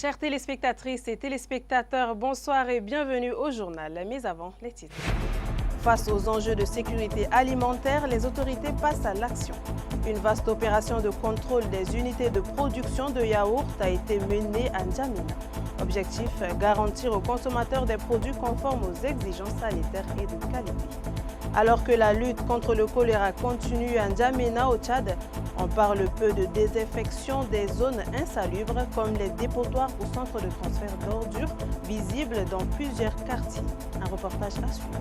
Chères téléspectatrices et téléspectateurs, bonsoir et bienvenue au journal. Mais avant, les titres. Face aux enjeux de sécurité alimentaire, les autorités passent à l'action. Une vaste opération de contrôle des unités de production de yaourt a été menée à N'Djamena. Objectif, garantir aux consommateurs des produits conformes aux exigences sanitaires et de qualité. Alors que la lutte contre le choléra continue à N'Djamena au Tchad, on parle peu de désinfection des zones insalubres comme les dépotoirs ou centres de transfert d'ordures visibles dans plusieurs quartiers. Un reportage à suivre.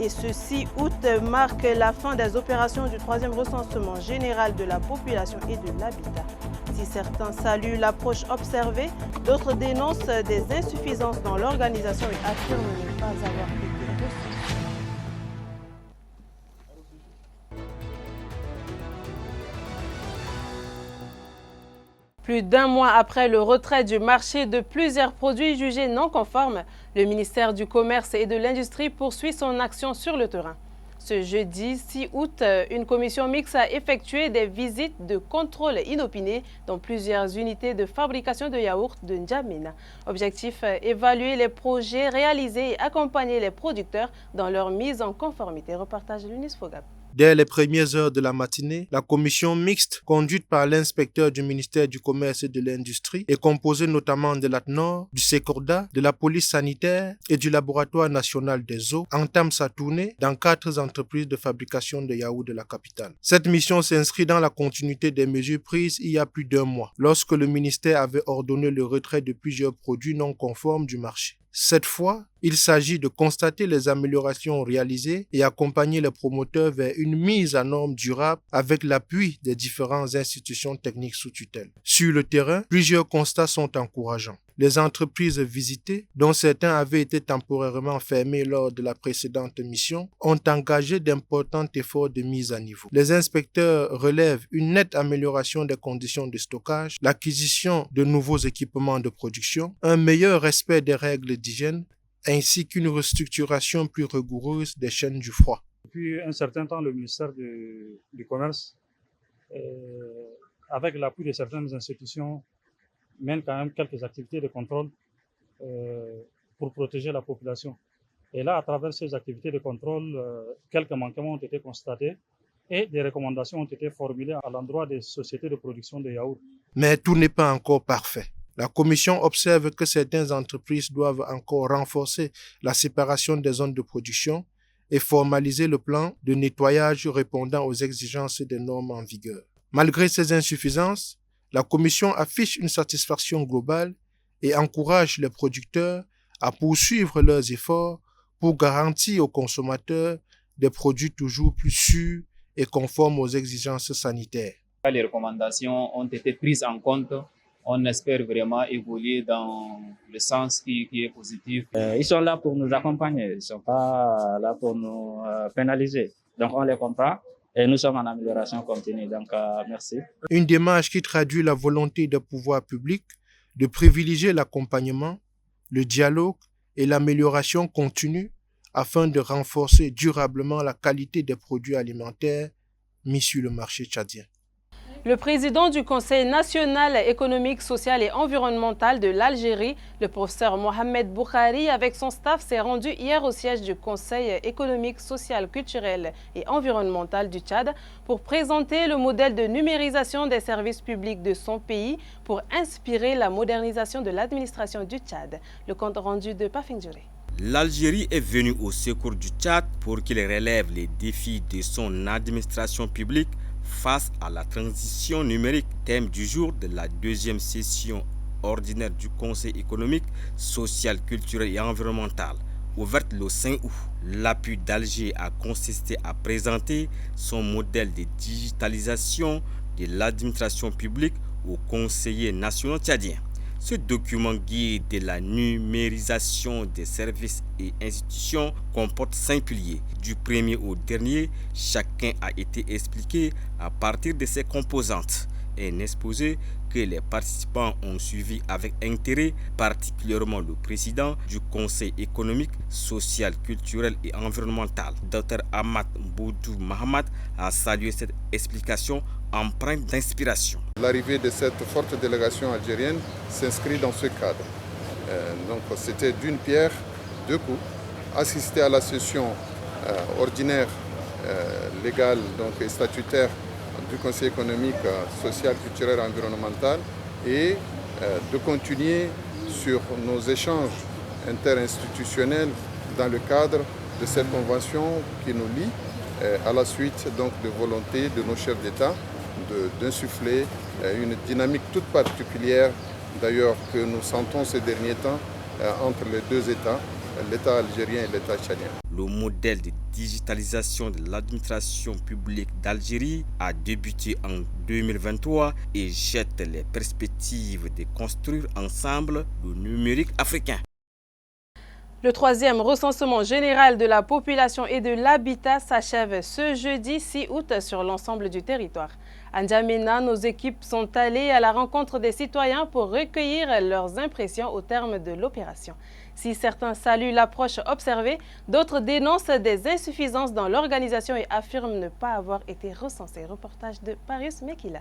Et ce 6 août marque la fin des opérations du 3e recensement général de la population et de l'habitat. Si certains saluent l'approche observée, d'autres dénoncent des insuffisances dans l'organisation et affirment ne pas avoir été reçus. Plus d'un mois après le retrait du marché de plusieurs produits jugés non conformes, le ministère du Commerce et de l'Industrie poursuit son action sur le terrain. Ce jeudi 6 août, une commission mixte a effectué des visites de contrôle inopinées dans plusieurs unités de fabrication de yaourts de N'Djamena. Objectif, évaluer les projets réalisés et accompagner les producteurs dans leur mise en conformité. Reportage de Lunis Fogab. Dès les premières heures de la matinée, la commission mixte, conduite par l'inspecteur du ministère du Commerce et de l'Industrie, est composée notamment de l'ATNOR, du SECORDA, de la police sanitaire et du laboratoire national des eaux, entame sa tournée dans 4 entreprises de fabrication de yaourts de la capitale. Cette mission s'inscrit dans la continuité des mesures prises il y a plus d'un mois, lorsque le ministère avait ordonné le retrait de plusieurs produits non conformes du marché. Cette fois, il s'agit de constater les améliorations réalisées et accompagner les promoteurs vers une mise à norme durable avec l'appui des différentes institutions techniques sous tutelle. Sur le terrain, plusieurs constats sont encourageants. Les entreprises visitées, dont certains avaient été temporairement fermées lors de la précédente mission, ont engagé d'importants efforts de mise à niveau. Les inspecteurs relèvent une nette amélioration des conditions de stockage, l'acquisition de nouveaux équipements de production, un meilleur respect des règles d'hygiène, ainsi qu'une restructuration plus rigoureuse des chaînes du froid. Depuis un certain temps, le ministère du Commerce, avec l'appui de certaines institutions, mène quand même quelques activités de contrôle pour protéger la population. Et là, à travers ces activités de contrôle, quelques manquements ont été constatés et des recommandations ont été formulées à l'endroit des sociétés de production de yaourts. Mais tout n'est pas encore parfait. La commission observe que certaines entreprises doivent encore renforcer la séparation des zones de production et formaliser le plan de nettoyage répondant aux exigences des normes en vigueur. Malgré ces insuffisances, la Commission affiche une satisfaction globale et encourage les producteurs à poursuivre leurs efforts pour garantir aux consommateurs des produits toujours plus sûrs et conformes aux exigences sanitaires. Les recommandations ont été prises en compte. On espère vraiment évoluer dans le sens qui est positif. Ils sont là pour nous accompagner, ils ne sont pas là pour nous pénaliser. Donc on les comprend. Et nous sommes en amélioration continue, donc merci. Une démarche qui traduit la volonté des pouvoirs publics de privilégier l'accompagnement, le dialogue et l'amélioration continue afin de renforcer durablement la qualité des produits alimentaires mis sur le marché tchadien. Le président du Conseil national économique, social et environnemental de l'Algérie, le professeur Mohamed Boukhari, avec son staff, s'est rendu hier au siège du Conseil économique, social, culturel et environnemental du Tchad pour présenter le modèle de numérisation des services publics de son pays pour inspirer la modernisation de l'administration du Tchad. Le compte rendu de Pafingdjouré. L'Algérie est venue au secours du Tchad pour qu'il relève les défis de son administration publique face à la transition numérique, thème du jour de la 2e session ordinaire du Conseil économique, social, culturel et environnemental, ouverte le 5 août. L'appui d'Alger a consisté à présenter son modèle de digitalisation de l'administration publique aux conseillers nationaux tchadiens. Ce document guide de la numérisation des services et institutions comporte 5 piliers. Du premier au dernier, chacun a été expliqué à partir de ses composantes. Un exposé que les participants ont suivi avec intérêt, particulièrement le président du Conseil économique, social, culturel et environnemental. Dr Ahmad Boudou Mahamat a salué cette explication empreinte d'inspiration. L'arrivée de cette forte délégation algérienne s'inscrit dans ce cadre. Donc c'était d'une pierre deux coups. Assister à la session ordinaire, légale donc, et statutaire du Conseil économique, social, culturel et environnemental et de continuer sur nos échanges interinstitutionnels dans le cadre de cette convention qui nous lie à la suite donc, de volonté de nos chefs d'État d'insuffler une dynamique toute particulière d'ailleurs que nous sentons ces derniers temps entre les deux États, l'État algérien et l'État tchadien. Le modèle de digitalisation de l'administration publique d'Algérie a débuté en 2023 et jette les perspectives de construire ensemble le numérique africain. Le 3e recensement général de la population et de l'habitat s'achève ce jeudi 6 août sur l'ensemble du territoire. À N'Djamena, nos équipes sont allées à la rencontre des citoyens pour recueillir leurs impressions au terme de l'opération. Si certains saluent l'approche observée, d'autres dénoncent des insuffisances dans l'organisation et affirment ne pas avoir été recensés. Reportage de Paris Mekila.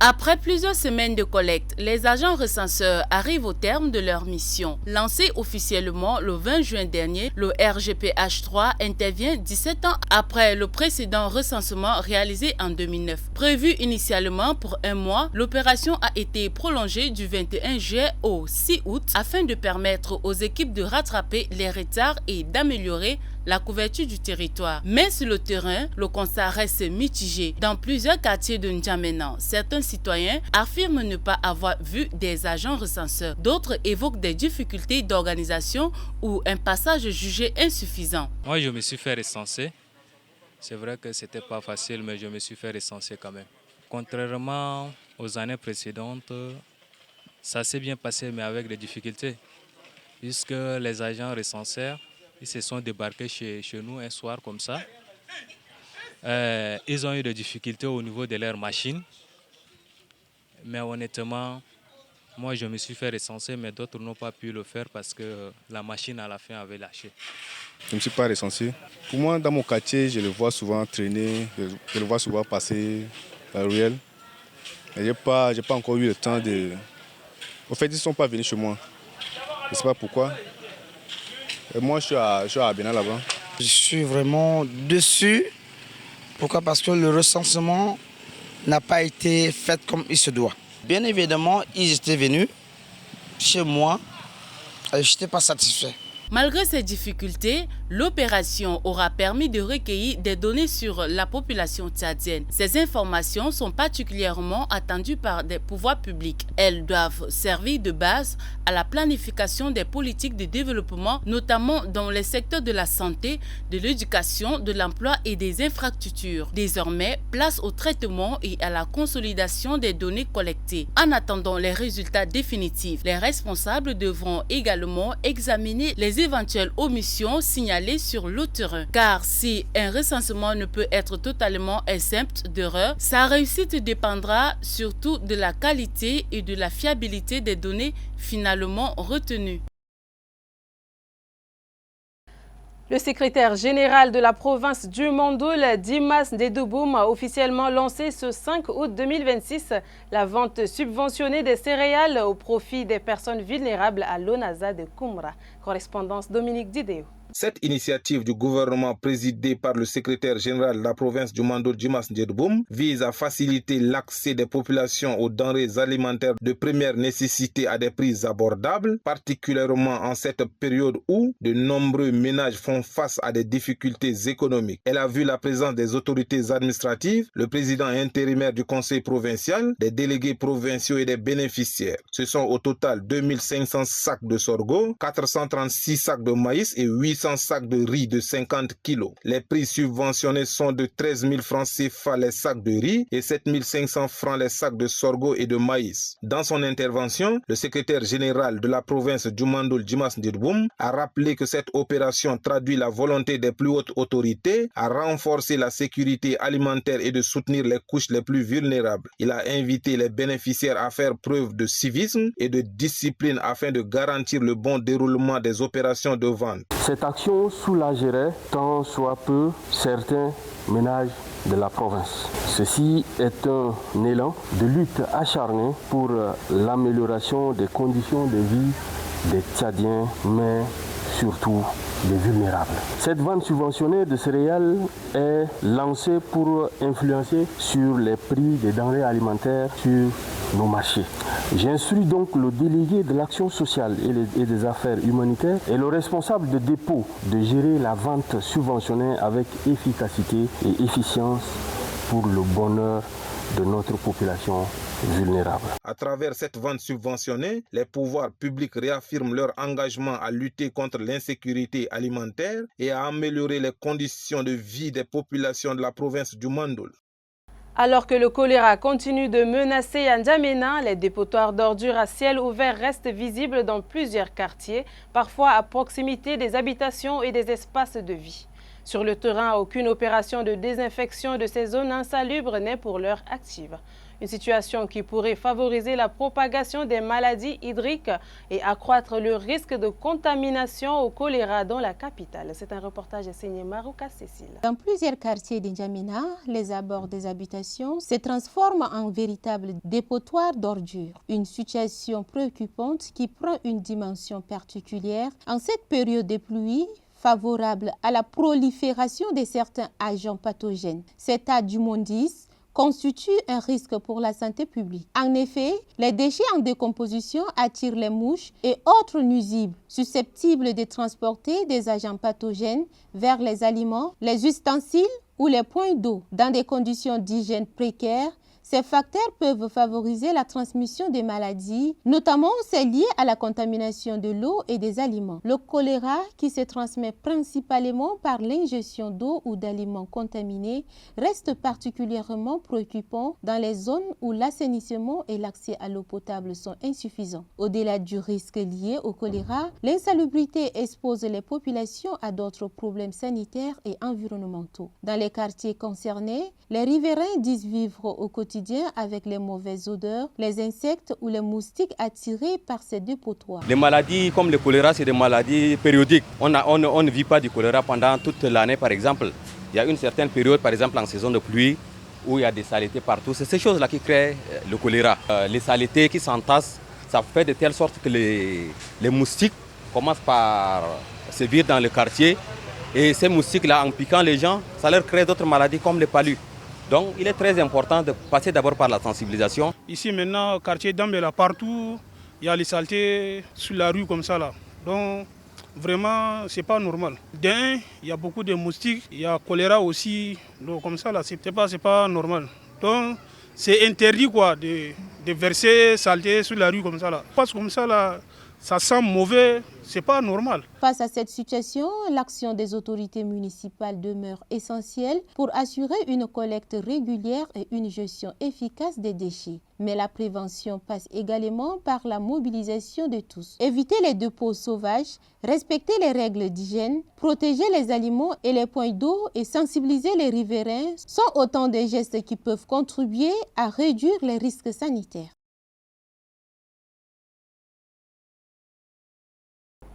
Après plusieurs semaines de collecte, les agents recenseurs arrivent au terme de leur mission. Lancé officiellement le 20 juin dernier, le RGPH3 intervient 17 ans après le précédent recensement réalisé en 2009. Prévu initialement pour un mois, l'opération a été prolongée du 21 juillet au 6 août afin de permettre aux équipes de rattraper les retards et d'améliorer la couverture du territoire. Mais sur le terrain, le constat reste mitigé. Dans plusieurs quartiers de N'Djamena, certains citoyens affirment ne pas avoir vu des agents recenseurs. D'autres évoquent des difficultés d'organisation ou un passage jugé insuffisant. Moi, je me suis fait recenser. C'est vrai que ce n'était pas facile, mais je me suis fait recenser quand même. Contrairement aux années précédentes, ça s'est bien passé, mais avec des difficultés. Puisque les agents recenseurs, ils se sont débarqués chez nous un soir comme ça. Ils ont eu des difficultés au niveau de leurs machines. Mais honnêtement, moi je me suis fait recenser, mais d'autres n'ont pas pu le faire parce que la machine à la fin avait lâché. Je ne me suis pas recensé. Pour moi, dans mon quartier, je le vois souvent traîner, je le vois souvent passer la ruelle. Je n'ai pas encore eu le temps de... En fait, ils ne sont pas venus chez moi. Je ne sais pas pourquoi. Et moi, je suis à Abena là-bas. Je suis vraiment déçu. Pourquoi? Parce que le recensement n'a pas été fait comme il se doit. Bien évidemment, ils étaient venus chez moi et je n'étais pas satisfait. Malgré ces difficultés, l'opération aura permis de recueillir des données sur la population tchadienne. Ces informations sont particulièrement attendues par des pouvoirs publics. Elles doivent servir de base à la planification des politiques de développement, notamment dans les secteurs de la santé, de l'éducation, de l'emploi et des infrastructures. Désormais, place au traitement et à la consolidation des données collectées. En attendant les résultats définitifs, les responsables devront également examiner les éventuelles omissions signalées sur le terrain. Car si un recensement ne peut être totalement exempt d'erreur, sa réussite dépendra surtout de la qualité et de la fiabilité des données finalement retenues. Le secrétaire général de la province du Mandoul, Dimas Ndédouboum, a officiellement lancé ce 5 août 2026 la vente subventionnée des céréales au profit des personnes vulnérables à l'ONASA de Koumra. Correspondance Dominique Didéo. Cette initiative du gouvernement présidée par le secrétaire général de la province du Mandoul, Dimas Ndédouboum, vise à faciliter l'accès des populations aux denrées alimentaires de première nécessité à des prix abordables, particulièrement en cette période où de nombreux ménages font face à des difficultés économiques. Elle a vu la présence des autorités administratives, le président intérimaire du conseil provincial, des délégués provinciaux et des bénéficiaires. Ce sont au total 2500 sacs de sorgho, 436 sacs de maïs et 800 sacs de riz de 50 kilos. Les prix subventionnés sont de 13 000 francs CFA les sacs de riz et 7 500 francs les sacs de sorgho et de maïs. Dans son intervention, le secrétaire général de la province du Mandoul, Dimas Ndédouboum, a rappelé que cette opération traduit la volonté des plus hautes autorités à renforcer la sécurité alimentaire et de soutenir les couches les plus vulnérables. Il a invité les bénéficiaires à faire preuve de civisme et de discipline afin de garantir le bon déroulement des opérations de vente. Cette action soulagerait tant soit peu certains ménages de la province. Ceci est un élan de lutte acharnée pour l'amélioration des conditions de vie des Tchadiens, mais surtout des vulnérables. Cette vente subventionnée de céréales est lancée pour influencer sur les prix des denrées alimentaires sur nos marchés. J'instruis donc le délégué de l'action sociale et des affaires humanitaires et le responsable de dépôt de gérer la vente subventionnée avec efficacité et efficience pour le bonheur de notre population vulnérable. À travers cette vente subventionnée, les pouvoirs publics réaffirment leur engagement à lutter contre l'insécurité alimentaire et à améliorer les conditions de vie des populations de la province du Mandoul. Alors que le choléra continue de menacer N'Djamena, les dépotoirs d'ordures à ciel ouvert restent visibles dans plusieurs quartiers, parfois à proximité des habitations et des espaces de vie. Sur le terrain, aucune opération de désinfection de ces zones insalubres n'est pour l'heure active. Une situation qui pourrait favoriser la propagation des maladies hydriques et accroître le risque de contamination au choléra dans la capitale. C'est un reportage signé Marouka Cécile. Dans plusieurs quartiers d'N'Djamena, les abords des habitations se transforment en véritables dépotoirs d'ordures. Une situation préoccupante qui prend une dimension particulière en cette période de pluie favorable à la prolifération de certains agents pathogènes. Cet état d'immondice constitue un risque pour la santé publique. En effet, les déchets en décomposition attirent les mouches et autres nuisibles susceptibles de transporter des agents pathogènes vers les aliments, les ustensiles ou les points d'eau. Dans des conditions d'hygiène précaires, ces facteurs peuvent favoriser la transmission des maladies, notamment celles liées à la contamination de l'eau et des aliments. Le choléra, qui se transmet principalement par l'ingestion d'eau ou d'aliments contaminés, reste particulièrement préoccupant dans les zones où l'assainissement et l'accès à l'eau potable sont insuffisants. Au-delà du risque lié au choléra, l'insalubrité expose les populations à d'autres problèmes sanitaires et environnementaux. Dans les quartiers concernés, les riverains disent vivre au quotidien avec les mauvaises odeurs, les insectes ou les moustiques attirés par ces dépotoirs. Les maladies comme le choléra, c'est des maladies périodiques. On ne vit pas du choléra pendant toute l'année, par exemple. Il y a une certaine période, par exemple en saison de pluie, où il y a des saletés partout. C'est ces choses-là qui créent le choléra. Les saletés qui s'entassent, ça fait de telle sorte que les moustiques commencent par sévir dans le quartier. Et ces moustiques-là, en piquant les gens, ça leur crée d'autres maladies comme les palus. Donc il est très important de passer d'abord par la sensibilisation. Ici maintenant, quartier d'Ambela, partout, il y a les saletés sur la rue comme ça là. Donc vraiment, c'est pas normal. D'un, il y a beaucoup de moustiques, il y a choléra aussi, donc comme ça là, c'est pas normal. Donc c'est interdit quoi de verser saleté sur la rue comme ça là. Parce que comme ça là, ça sent mauvais, c'est pas normal. Face à cette situation, l'action des autorités municipales demeure essentielle pour assurer une collecte régulière et une gestion efficace des déchets. Mais la prévention passe également par la mobilisation de tous. Éviter les dépôts sauvages, respecter les règles d'hygiène, protéger les aliments et les points d'eau et sensibiliser les riverains sont autant de gestes qui peuvent contribuer à réduire les risques sanitaires.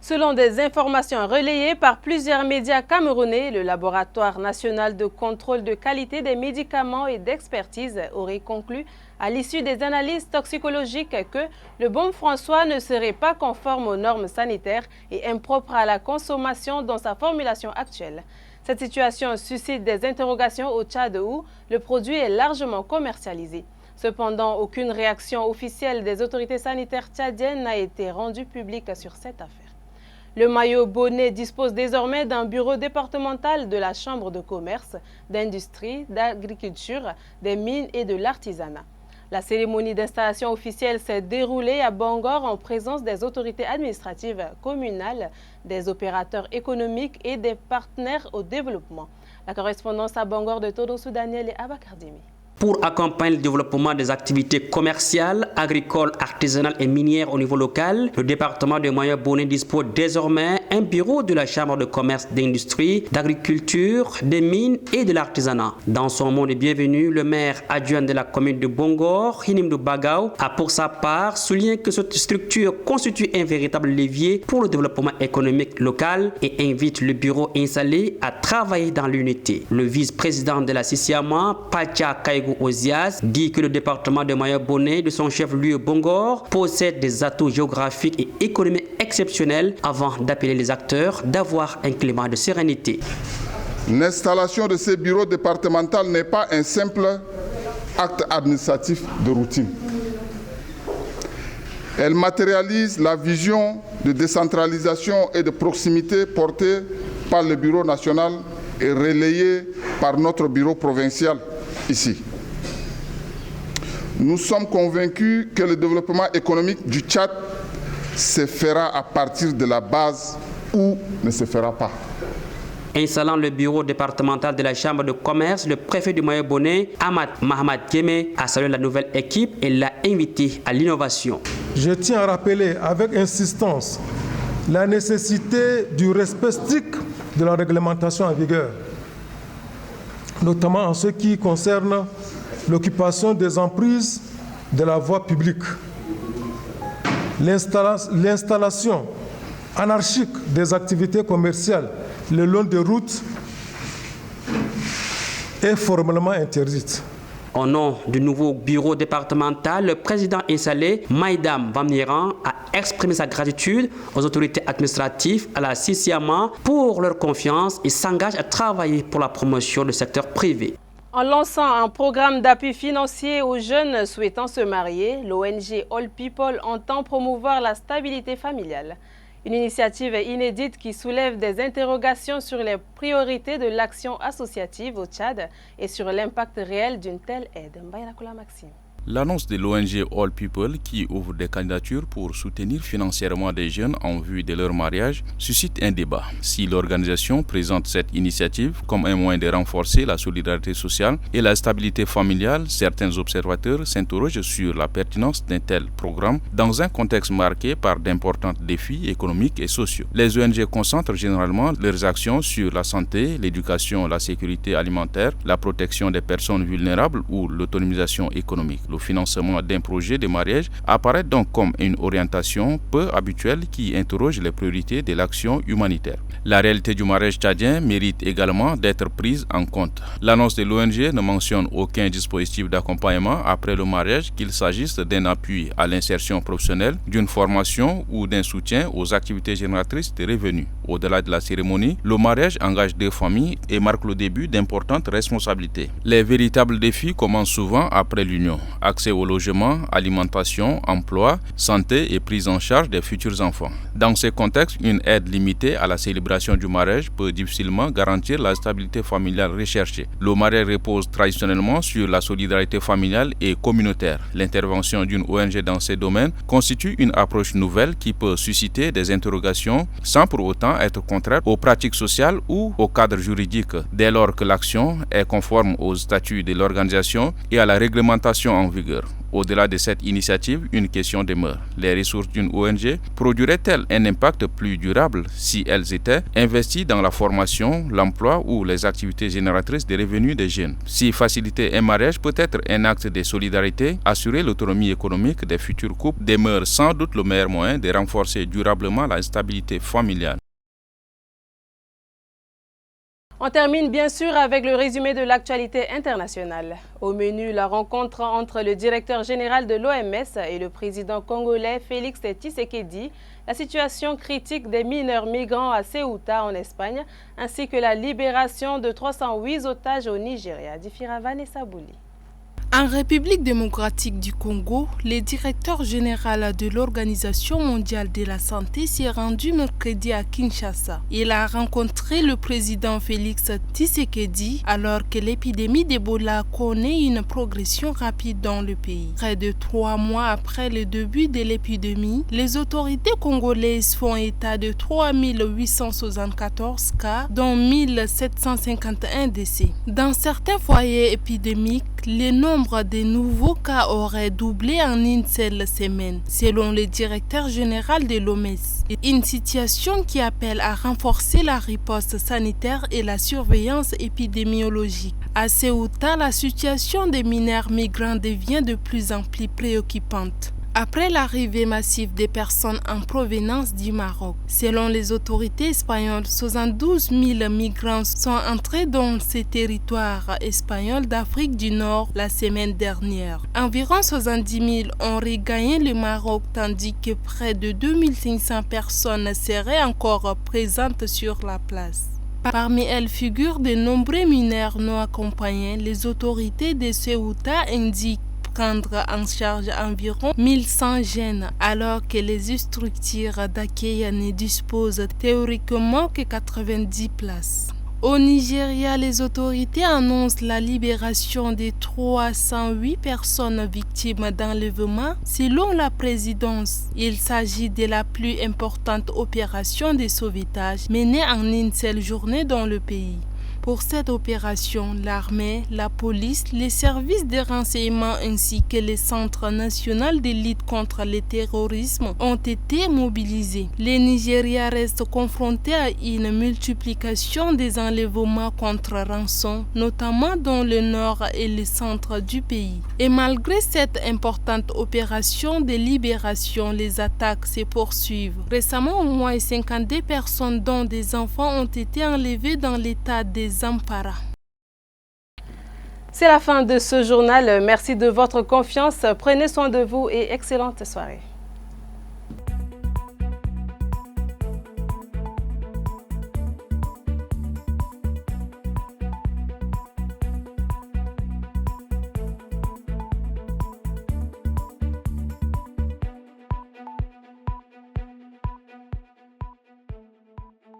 Selon des informations relayées par plusieurs médias camerounais, le laboratoire national de contrôle de qualité des médicaments et d'expertise aurait conclu à l'issue des analyses toxicologiques que le baume François ne serait pas conforme aux normes sanitaires et impropre à la consommation dans sa formulation actuelle. Cette situation suscite des interrogations au Tchad où le produit est largement commercialisé. Cependant, aucune réaction officielle des autorités sanitaires tchadiennes n'a été rendue publique sur cette affaire. Le maillot bonnet dispose désormais d'un bureau départemental de la Chambre de commerce, d'industrie, d'agriculture, des mines et de l'artisanat. La cérémonie d'installation officielle s'est déroulée à Bangor en présence des autorités administratives communales, des opérateurs économiques et des partenaires au développement. La correspondance à Bangor de Todo Daniel et Abakardimi. Pour accompagner le développement des activités commerciales, agricoles, artisanales et minières au niveau local, le département de Moyen-Bonnet dispose désormais un bureau de la Chambre de commerce, d'industrie, d'agriculture, des mines et de l'artisanat. Dans son mot de bienvenue, le maire adjoint de la commune de Bongor, Hinimdou Bagao, a pour sa part souligné que cette structure constitue un véritable levier pour le développement économique local et invite le bureau installé à travailler dans l'unité. Le vice-président de la CICIAMA, Pacha Kaigou Ozias, dit que le département de Mayabonné, de son chef-lieu Bongor, possède des atouts géographiques et économiques exceptionnels avant d'appeler les acteurs d'avoir un climat de sérénité. L'installation de ces bureaux départementaux n'est pas un simple acte administratif de routine. Elle matérialise la vision de décentralisation et de proximité portée par le bureau national et relayée par notre bureau provincial ici. Nous sommes convaincus que le développement économique du Tchad se fera à partir de la base ou ne se fera pas. Installant le bureau départemental de la Chambre de commerce, le préfet du Mayabonné, Ahmad Mahamad Guémé, a salué la nouvelle équipe et l'a invité à l'innovation. Je tiens à rappeler avec insistance la nécessité du respect strict de la réglementation en vigueur, notamment en ce qui concerne l'occupation des emprises de la voie publique, l'installation anarchique des activités commerciales le long des routes est formellement interdite. Au nom du nouveau bureau départemental, le président installé, Maïdam Vamniran, a exprimé sa gratitude aux autorités administratives, à la CICIAMA, pour leur confiance et s'engage à travailler pour la promotion du secteur privé. En lançant un programme d'appui financier aux jeunes souhaitant se marier, l'ONG All People entend promouvoir la stabilité familiale. Une initiative inédite qui soulève des interrogations sur les priorités de l'action associative au Tchad et sur l'impact réel d'une telle aide. Mbayakoula Maxime. L'annonce de l'ONG All People qui ouvre des candidatures pour soutenir financièrement des jeunes en vue de leur mariage suscite un débat. Si l'organisation présente cette initiative comme un moyen de renforcer la solidarité sociale et la stabilité familiale, certains observateurs s'interrogent sur la pertinence d'un tel programme dans un contexte marqué par d'importants défis économiques et sociaux. Les ONG concentrent généralement leurs actions sur la santé, l'éducation, la sécurité alimentaire, la protection des personnes vulnérables ou l'autonomisation économique. Le financement d'un projet de mariage apparaît donc comme une orientation peu habituelle qui interroge les priorités de l'action humanitaire. La réalité du mariage tchadien mérite également d'être prise en compte. L'annonce de l'ONG ne mentionne aucun dispositif d'accompagnement après le mariage, qu'il s'agisse d'un appui à l'insertion professionnelle, d'une formation ou d'un soutien aux activités génératrices de revenus. Au-delà de la cérémonie, le mariage engage deux familles et marque le début d'importantes responsabilités. Les véritables défis commencent souvent après l'union. Accès au logement, alimentation, emploi, santé et prise en charge des futurs enfants. Dans ce contexte, une aide limitée à la célébration du mariage peut difficilement garantir la stabilité familiale recherchée. Le mariage repose traditionnellement sur la solidarité familiale et communautaire. L'intervention d'une ONG dans ces domaines constitue une approche nouvelle qui peut susciter des interrogations sans pour autant être contraire aux pratiques sociales ou au cadre juridique, dès lors que l'action est conforme aux statuts de l'organisation et à la réglementation en vigueur. Au-delà de cette initiative, une question demeure. Les ressources d'une ONG produiraient-elles un impact plus durable si elles étaient investies dans la formation, l'emploi ou les activités génératrices de revenus des jeunes? Si faciliter un mariage peut être un acte de solidarité, assurer l'autonomie économique des futurs couples demeure sans doute le meilleur moyen de renforcer durablement la stabilité familiale. On termine bien sûr avec le résumé de l'actualité internationale. Au menu, la rencontre entre le directeur général de l'OMS et le président congolais Félix Tshisekedi, la situation critique des mineurs migrants à Ceuta en Espagne, ainsi que la libération de 308 otages au Nigeria. Difira Vanessa Bouli. En République démocratique du Congo, le directeur général de l'Organisation mondiale de la santé s'est rendu mercredi à Kinshasa. Il a rencontré le président Félix Tshisekedi alors que l'épidémie d'Ebola connaît une progression rapide dans le pays. Près de 3 mois après le début de l'épidémie, les autorités congolaises font état de 3874 cas, dont 1751 décès. Dans certains foyers épidémiques, le nombre de nouveaux cas aurait doublé en une seule semaine, selon le directeur général de l'OMS. Une situation opération qui appelle à renforcer la riposte sanitaire et la surveillance épidémiologique. À Ceuta, la situation des mineurs migrants devient de plus en plus préoccupante. Après l'arrivée massive des personnes en provenance du Maroc, selon les autorités espagnoles, 72 000 migrants sont entrés dans ces territoires espagnols d'Afrique du Nord la semaine dernière. Environ 70 000 ont regagné le Maroc, tandis que près de 2500 personnes seraient encore présentes sur la place. Parmi elles figurent de nombreux mineurs non accompagnés. Les autorités de Ceuta indiquent prendre en charge environ 1100 jeunes, alors que les structures d'accueil ne disposent théoriquement que 90 places. Au Nigeria, les autorités annoncent la libération de 308 personnes victimes d'enlèvement. Selon la présidence, il s'agit de la plus importante opération de sauvetage menée en une seule journée dans le pays. Pour cette opération, l'armée, la police, les services de renseignement ainsi que le Centre national de lutte contre le terrorisme ont été mobilisés. Le Nigeria reste confronté à une multiplication des enlèvements contre rançon, notamment dans le nord et le centre du pays. Et malgré cette importante opération de libération, les attaques se poursuivent. Récemment, au moins 52 personnes, dont des enfants, ont été enlevées dans l'état des Zampara. C'est la fin de ce journal. Merci de votre confiance. Prenez soin de vous et excellente soirée.